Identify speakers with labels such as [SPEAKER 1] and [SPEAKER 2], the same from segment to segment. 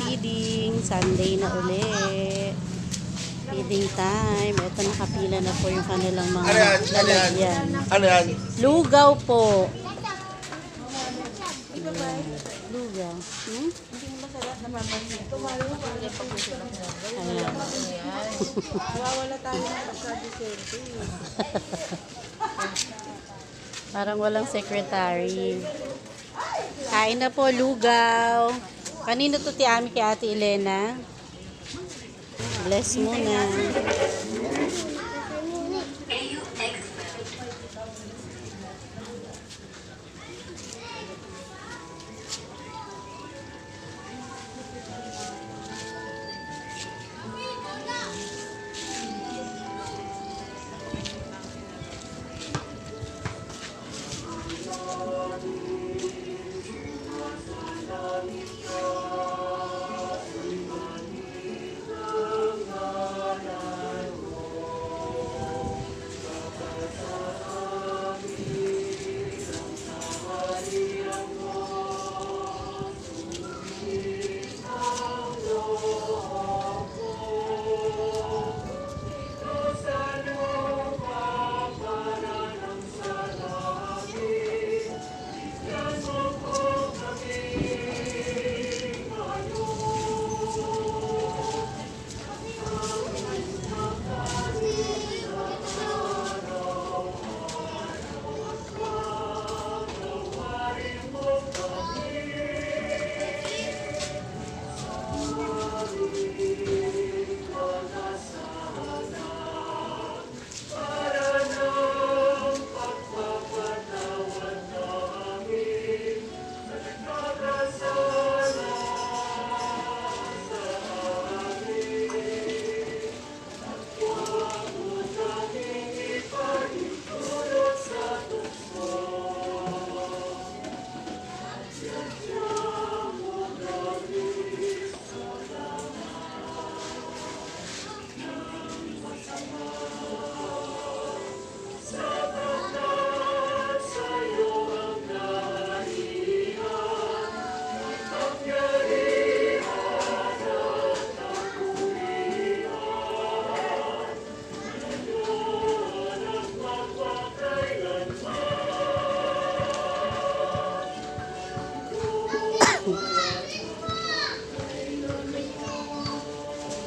[SPEAKER 1] feeding. Sunday na uli. Feeding time. Ito, nakapila na po yung kanilang mga lalagyan.
[SPEAKER 2] Ano yan?
[SPEAKER 1] Lugaw po. Lugaw. Hmm? Ayan.
[SPEAKER 3] Wala tayo ng pagka-disente.
[SPEAKER 1] Parang walang secretary. Kain na po, lugaw. Kanino to, Ami, kay Ate Elena? Bless muna.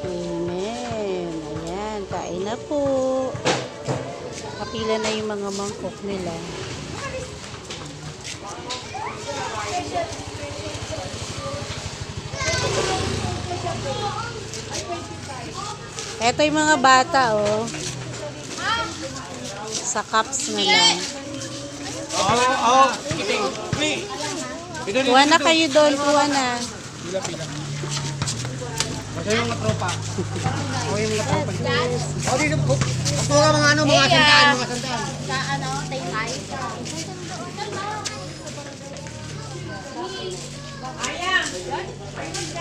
[SPEAKER 1] Amen. Ayan, kain na po. Kapila na yung mga mangkok nila. Ito yung mga bata, oh. Sa cups na lang. Kuha na kayo doon, kuha na.
[SPEAKER 2] Pila. Kasi yung tropa. O yung tropa. O dito po. Ako nga mga ano, mga sandaan.
[SPEAKER 3] Sa ano, tay-tay.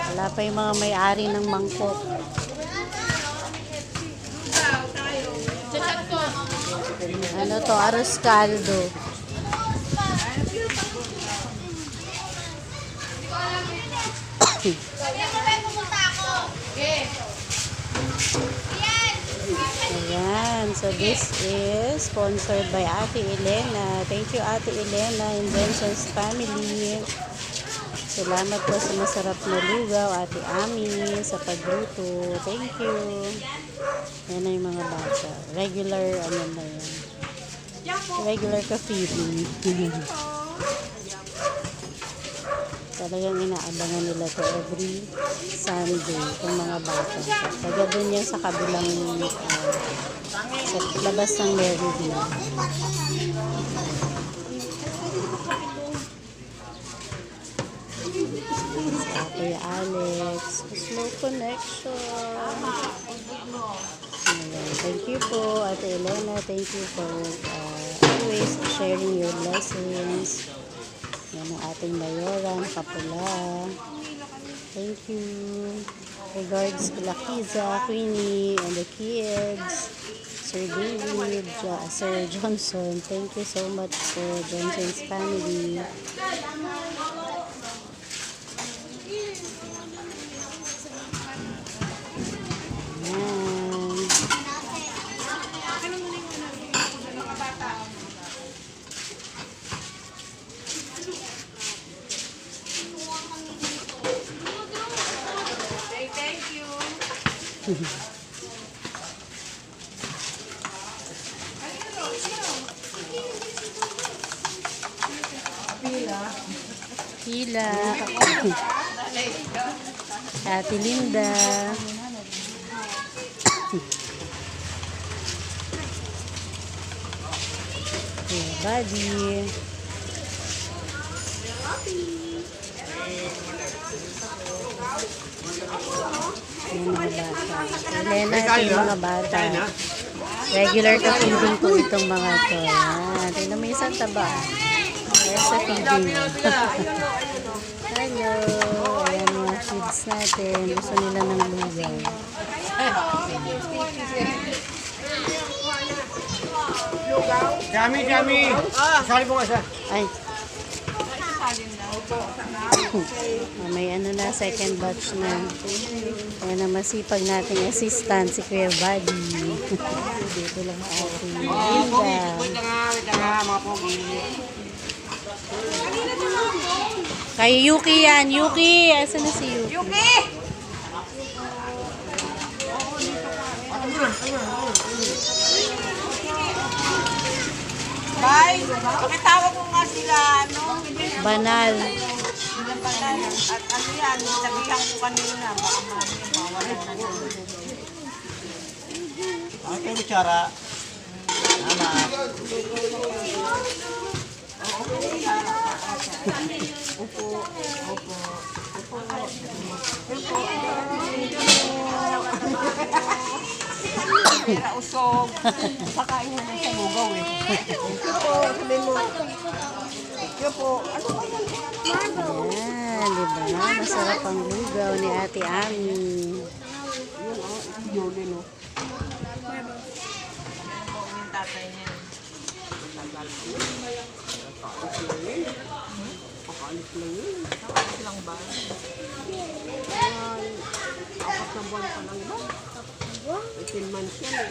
[SPEAKER 1] Wala pa yung mga may-ari ng mangkok. Ano to? Arroz caldo. Ayan. So this is sponsored by Ate Elena. Thank you, Ate Elena, Inventions Family. Salamat po sa masarap na lugaw, Ate Ami, sa pagluto. Thank you. Yan na yung mga bata. Regular, ano na yan. Regular ka-feeding. Talagang inaabangan nila to every Sunday, itong mga bata. Taga doon yan sa kabilang sa labas ng Maryville. Sa Kuya Alex, slow connection. Ayan. Thank you po, Ate Elena. Thank you for always sharing your lessons. Yan ang ating mayora, kapula. Thank you. Regards to Lakiza, Queenie, and the kids. Sir David, Sir Johnson. Thank you so much for Johnson's family. Hila. Ate Linda. Kuya Buddy. Yung mga bata. Elena, ito yung mga bata. Regular ka feeding ko itong mga to. Yan. Tingnan mo yung isang taba. Ayan sa feeding mo. Hello. Ayan mga kids natin. Gusto nila ng lugaw.
[SPEAKER 2] Jami, Jami. Sali mo nga siya.
[SPEAKER 1] Ay. May ano na, second batch na. Ayan ang masipag nating assistant, si Kuya Buddy. Dito lang ating Linda.
[SPEAKER 2] Wait lang nga, mga pogi.
[SPEAKER 1] Kay Yuki yan. Yuki! Asan na si Yuki?
[SPEAKER 3] Yuki! Bye! Pakitawag mo nga sila, ano?
[SPEAKER 1] Banal.
[SPEAKER 3] Sila pala. At ano yan, sabihan ko kanina. Baka mawala na lang.
[SPEAKER 2] Ang kayo kutsara. Tama.
[SPEAKER 3] Pera usog. Pakain mo sa lugaw eh. Ito po, sabihin mo. Ito po, ano ba yan?
[SPEAKER 1] Ayan, diba? Masarap ang lugaw ni Ate Ami.
[SPEAKER 3] Yuli, no? Yung tatay niya. Pakalis lang yun. Pakalis lang ba? Apat na buwan pa lang ba? 18 months yan eh.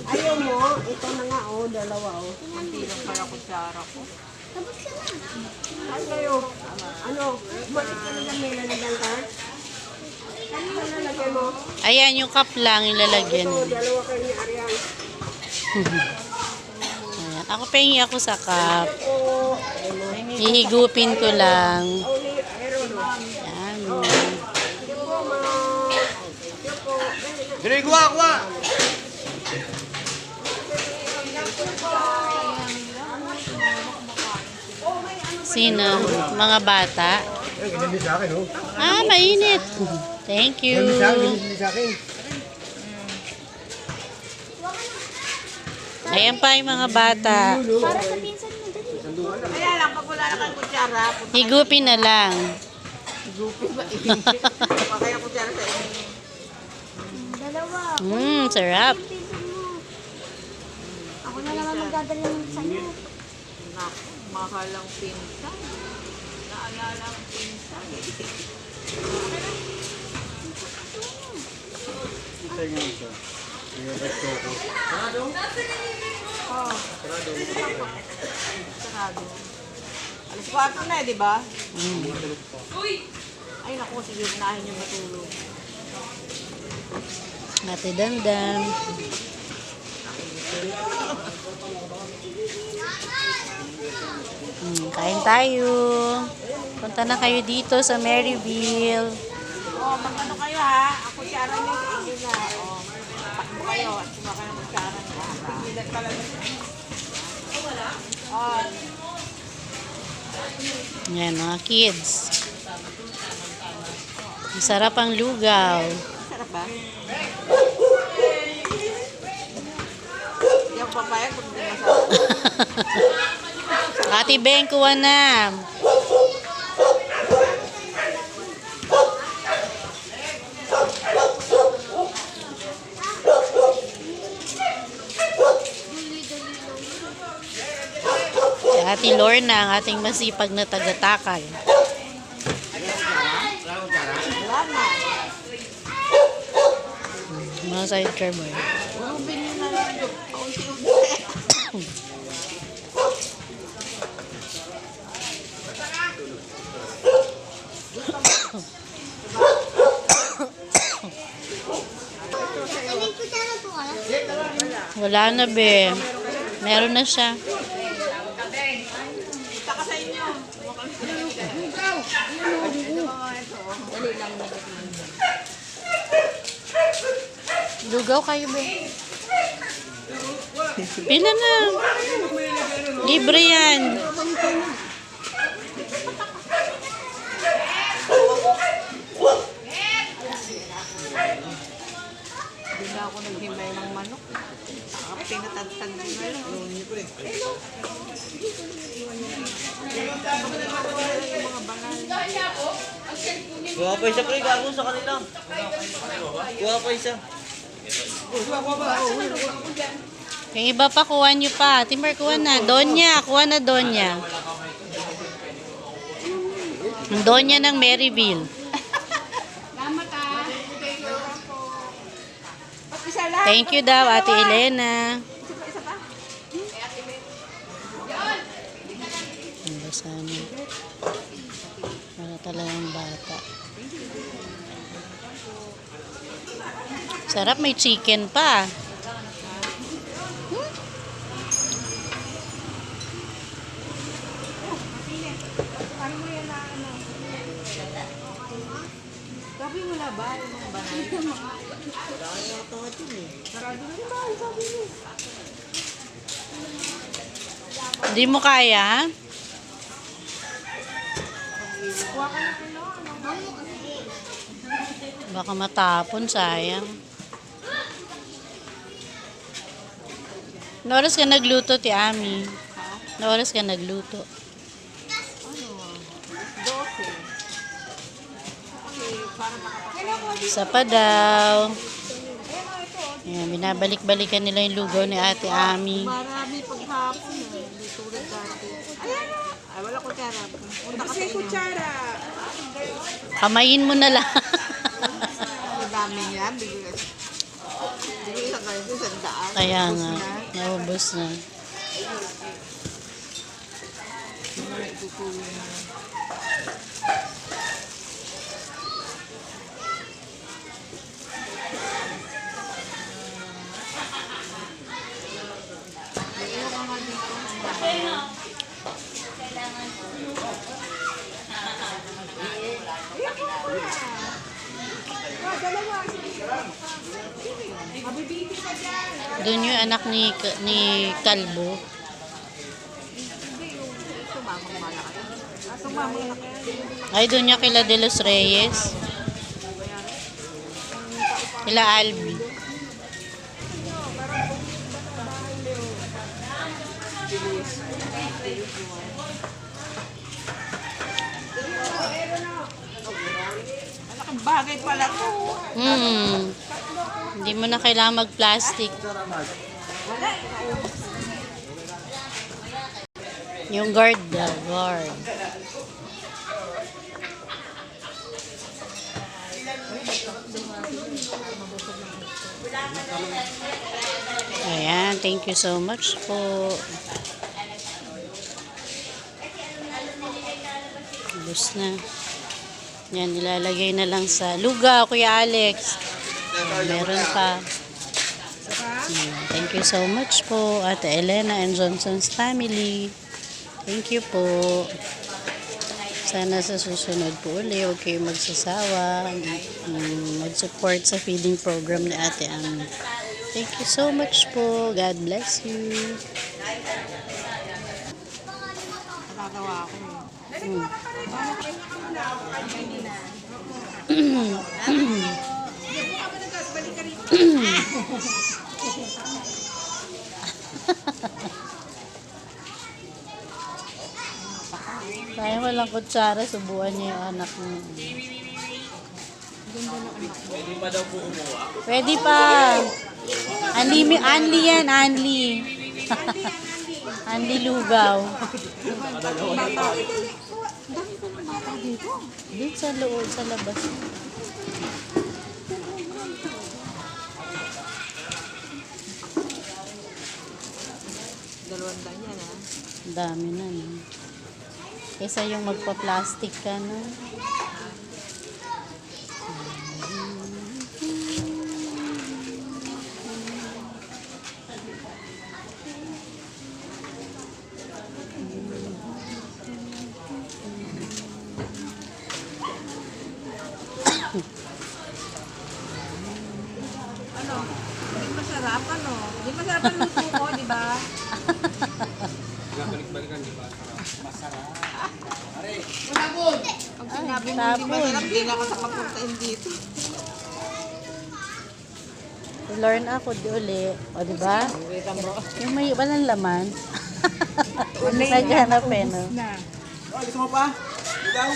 [SPEAKER 3] Ayaw mo, ito na nga oh, dalawa oh. Hindi lang pala kutsara ko. Ano kayo? Ano? Balik ka na lang nila na ka? Ano na nalagay mo?
[SPEAKER 1] Ayan, yung cup lang yung lalagyan.
[SPEAKER 3] Ito, dalawa kayo ni Arian.
[SPEAKER 1] Ayan. Ako pengi ako sa cup.
[SPEAKER 3] O,
[SPEAKER 1] Hihigupin ko lang.
[SPEAKER 3] Oli, Aaron.
[SPEAKER 1] Ayan.
[SPEAKER 3] Ito po, ma. Ito po.
[SPEAKER 2] Dili, kuha.
[SPEAKER 1] Sino? Mga bata?
[SPEAKER 2] Ganyan din sa akin, oh.
[SPEAKER 1] Ah, mainit. Thank you.
[SPEAKER 2] Ganyan din sa akin.
[SPEAKER 1] Ayan pa yung mga bata.
[SPEAKER 3] Kaya lang, pag wala na kang kutsara,
[SPEAKER 1] Higupin na lang.
[SPEAKER 3] gupin ba? Kaya kutsara sa inyo.
[SPEAKER 1] Sarap.
[SPEAKER 4] Ako na naman magdadala ng sa'yo.
[SPEAKER 3] Naku, mahalang pinsan. Naalala ang pinsan. Sarado. Alas 4 na eh, di ba? Ay naku, sige, unahin yung matulog.
[SPEAKER 1] Ate Dandan. Kain tayo. Punta na kayo dito sa Maryville.
[SPEAKER 3] Oh, magano kayo ha? Ako si Aran yung hindi na. Oh, takbo kayo at suma kayo ng kutsara niya. Pigilan talaga. Oh,
[SPEAKER 1] Yan, mga kids. Masarap ang lugaw.
[SPEAKER 3] sarap ba? Hindi ako papayag kung hindi masarap.
[SPEAKER 1] Ate Beng, kuha na. Si Ate Lorna, ang ating masipag na tagatakal.
[SPEAKER 3] Wala na.
[SPEAKER 1] Mga sidecar mo.
[SPEAKER 3] Urubin nyo na lang yung kaunti-unti.
[SPEAKER 1] Wala na, be. Meron na siya.
[SPEAKER 3] Saka sa inyo. Dali lang.
[SPEAKER 1] Lugaw kayo, be. Pila na. Libre yan.
[SPEAKER 3] Hindi na ako naghimay ng manok. Pinatagtag na lang.
[SPEAKER 2] Kuha pa isa pre, gago sa kanila. Kuha pa isa.
[SPEAKER 1] Yung iba pa, kuha nyo pa. Timber, kuha na. Donya. Kuha na Donya. Donya ng Maryville. Thank you daw, Ate Elena. Ang basano. Para talagang bata. Sarap, may chicken pa.
[SPEAKER 3] Sabi wala ba yung mga banay? Sarado na yung bahay, sabi niyo.
[SPEAKER 1] Hindi mo kaya, ha?
[SPEAKER 3] Kuha ka na kilo.
[SPEAKER 1] Baka matapon, sayang. Ano oras ka nagluto, Ti Ami? Ano oras ka nagluto?
[SPEAKER 3] 12. Para makapag-
[SPEAKER 1] Isa pa daw. Ayan, binabalik-balikan nila yung lugaw ni Ate Ami.
[SPEAKER 3] Marami paghapon na. Hindi tulad dati. Ay, wala kutsara. Punta ka sa inyo. Kutsara.
[SPEAKER 1] Kamayin mo na lang.
[SPEAKER 3] Madami niya. Bigla isang ganito, sandaan.
[SPEAKER 1] Kaya
[SPEAKER 3] Tapos
[SPEAKER 1] nga,
[SPEAKER 3] na.
[SPEAKER 1] naubos na. Doon yung anak ni Kalbo.
[SPEAKER 3] Sumamang malaki. Sumamang malaki.
[SPEAKER 1] Ay, doon niya kila De Los Reyes. Kila Albi.
[SPEAKER 3] Malaking bagay pala to.
[SPEAKER 1] Hindi mo na kailangan mag-plastic. Yung guard daw, guard. Ayan, thank you so much po. Ubus na. Yan, ilalagay na lang sa lugaw, Kuya Alex. Meron pa. Thank you so much po, Ate Elena and Johnson's family. Thank you po. Sana sa susunod po uli, huwag kayong magsasawa, mag-support sa feeding program ni Ate Ami. Thank you so much po. God bless you.
[SPEAKER 3] Nakagawa ako eh.
[SPEAKER 1] Kaya walang kutsara, subuan niya yung anak niya.
[SPEAKER 2] Pwede pa daw po umuha.
[SPEAKER 1] Pwede pa. Anli yan, Anli. Anli lugaw. Dito sa loob, sa labas.
[SPEAKER 3] Dalawang yan ha.
[SPEAKER 1] Ang dami na, no? Kesa yung magpa-plastic ka, no?
[SPEAKER 3] Ano? Hindi masarap, ano? Hindi masarap ang luto ko, di ba?
[SPEAKER 2] Balik-balikan, di ba? Masarap.
[SPEAKER 3] Pag sinabi mo hindi masarap, hindi na ako nakapuntain dito.
[SPEAKER 1] Learn ako di uli. O, di ba? Yung may walang laman. Naghanap eh, no?
[SPEAKER 2] Oh, gusto mo pa? Ikaw?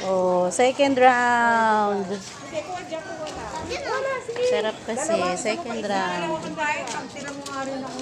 [SPEAKER 1] Oh, second round. Sarap kasi, second round.
[SPEAKER 3] Dahil, pag sila mo nga rin ako.